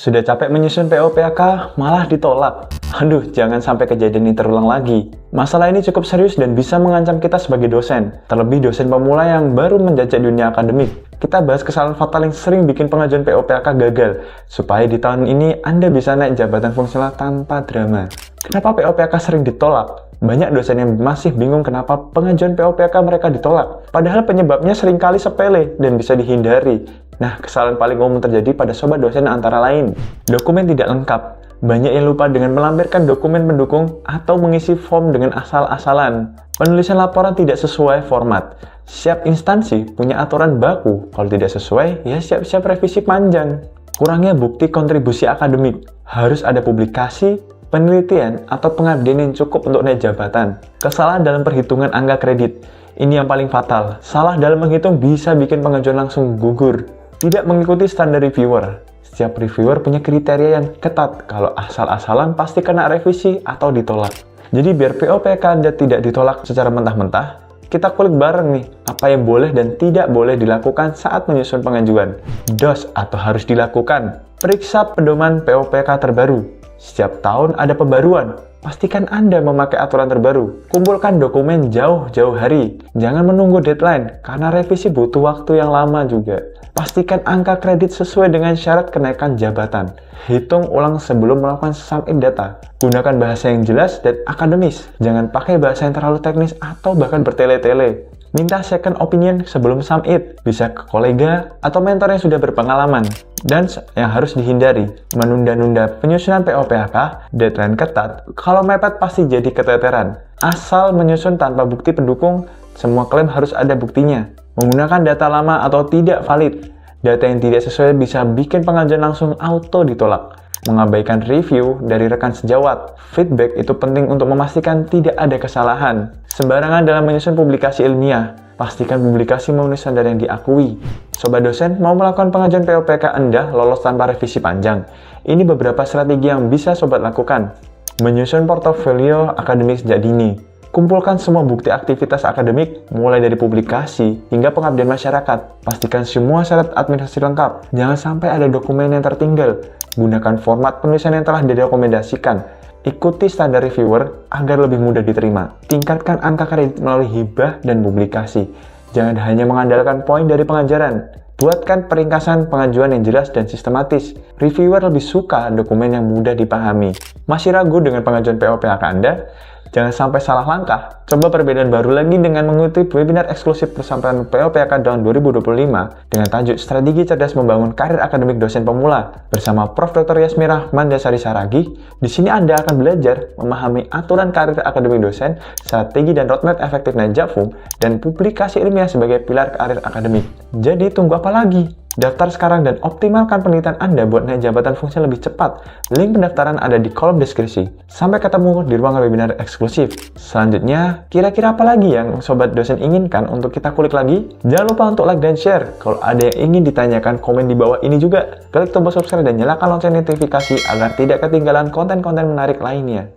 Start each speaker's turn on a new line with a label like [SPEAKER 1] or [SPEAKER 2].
[SPEAKER 1] Sudah capek menyusun PO/PAK, malah ditolak. Aduh, jangan sampai kejadian ini terulang lagi. Masalah ini cukup serius dan bisa mengancam kita sebagai dosen, terlebih dosen pemula yang baru menjajak dunia akademik. Kita bahas kesalahan fatal yang sering bikin pengajuan PO/PAK gagal, supaya di tahun ini Anda bisa naik jabatan fungsional tanpa drama. Kenapa PO/PAK sering ditolak? Banyak dosen yang masih bingung kenapa pengajuan PO/PAK mereka ditolak, padahal penyebabnya seringkali sepele dan bisa dihindari. Nah, kesalahan paling umum terjadi pada sobat dosen antara lain, dokumen tidak lengkap. Banyak yang lupa dengan melampirkan dokumen pendukung atau mengisi form dengan asal-asalan. Penulisan laporan tidak sesuai format. Setiap instansi punya aturan baku, kalau tidak sesuai, ya siap-siap revisi panjang. Kurangnya bukti kontribusi akademik. Harus ada publikasi, penelitian, atau pengabdian yang cukup untuk naik jabatan. Kesalahan dalam perhitungan angka kredit. Ini yang paling fatal. Salah dalam menghitung bisa bikin pengajuan langsung gugur. Tidak mengikuti standar reviewer. Setiap reviewer punya kriteria yang ketat. Kalau asal-asalan pasti kena revisi atau ditolak. Jadi biar PO/PAK Anda tidak ditolak secara mentah-mentah, kita kulik bareng nih, apa yang boleh dan tidak boleh dilakukan saat menyusun pengajuan. DOS atau harus dilakukan. Periksa pedoman PO/PAK terbaru. Setiap tahun ada pembaruan. Pastikan Anda memakai aturan terbaru. Kumpulkan dokumen jauh-jauh hari. Jangan menunggu deadline, karena revisi butuh waktu yang lama juga. Pastikan angka kredit sesuai dengan syarat kenaikan jabatan. Hitung ulang sebelum melakukan submit data. Gunakan bahasa yang jelas dan akademis. Jangan pakai bahasa yang terlalu teknis atau bahkan bertele-tele. Minta second opinion sebelum submit. Bisa ke kolega atau mentor yang sudah berpengalaman. Dan yang harus dihindari, menunda-nunda penyusunan PO/PAK, deadline ketat. Kalau mepet pasti jadi keteteran. Asal menyusun tanpa bukti pendukung, semua klaim harus ada buktinya. Menggunakan data lama atau tidak valid. Data yang tidak sesuai bisa bikin pengajuan langsung auto ditolak. Mengabaikan review dari rekan sejawat. Feedback itu penting untuk memastikan tidak ada kesalahan. Sembarangan dalam menyusun publikasi ilmiah. Pastikan publikasi memenuhi standar yang diakui. Sobat dosen mau melakukan pengajuan PO/PAK Anda lolos tanpa revisi panjang. Ini beberapa strategi yang bisa sobat lakukan. Menyusun portofolio akademik sejak dini. Kumpulkan semua bukti aktivitas akademik, mulai dari publikasi hingga pengabdian masyarakat. Pastikan semua syarat administrasi lengkap. Jangan sampai ada dokumen yang tertinggal. Gunakan format penulisan yang telah direkomendasikan. Ikuti standar reviewer agar lebih mudah diterima. Tingkatkan angka kredit melalui hibah dan publikasi. Jangan hanya mengandalkan poin dari pengajaran. Buatkan peringkasan pengajuan yang jelas dan sistematis. Reviewer lebih suka dokumen yang mudah dipahami. Masih ragu dengan pengajuan PO/PAK Anda? Jangan sampai salah langkah. Coba perbedaan baru lagi dengan mengikuti webinar eksklusif persampaian PO/PAK tahun 2025 dengan tajuk Strategi Cerdas Membangun Karir Akademik Dosen Pemula bersama Prof. Dr. Yasmira Mandasari Saragih. Di sini Anda akan belajar memahami aturan karir akademik dosen, strategi dan roadmap efektif naik JAFUM, dan publikasi ilmiah sebagai pilar karir akademik. Jadi tunggu apa lagi? Daftar sekarang dan optimalkan penelitian Anda buat naik jabatan fungsi lebih cepat. Link pendaftaran ada di kolom deskripsi. Sampai ketemu di ruang webinar eksklusif. Selanjutnya, kira-kira apa lagi yang sobat dosen inginkan untuk kita kulik lagi? Jangan lupa untuk like dan share. Kalau ada yang ingin ditanyakan, komen di bawah ini juga. Klik tombol subscribe dan nyalakan lonceng notifikasi agar tidak ketinggalan konten-konten menarik lainnya.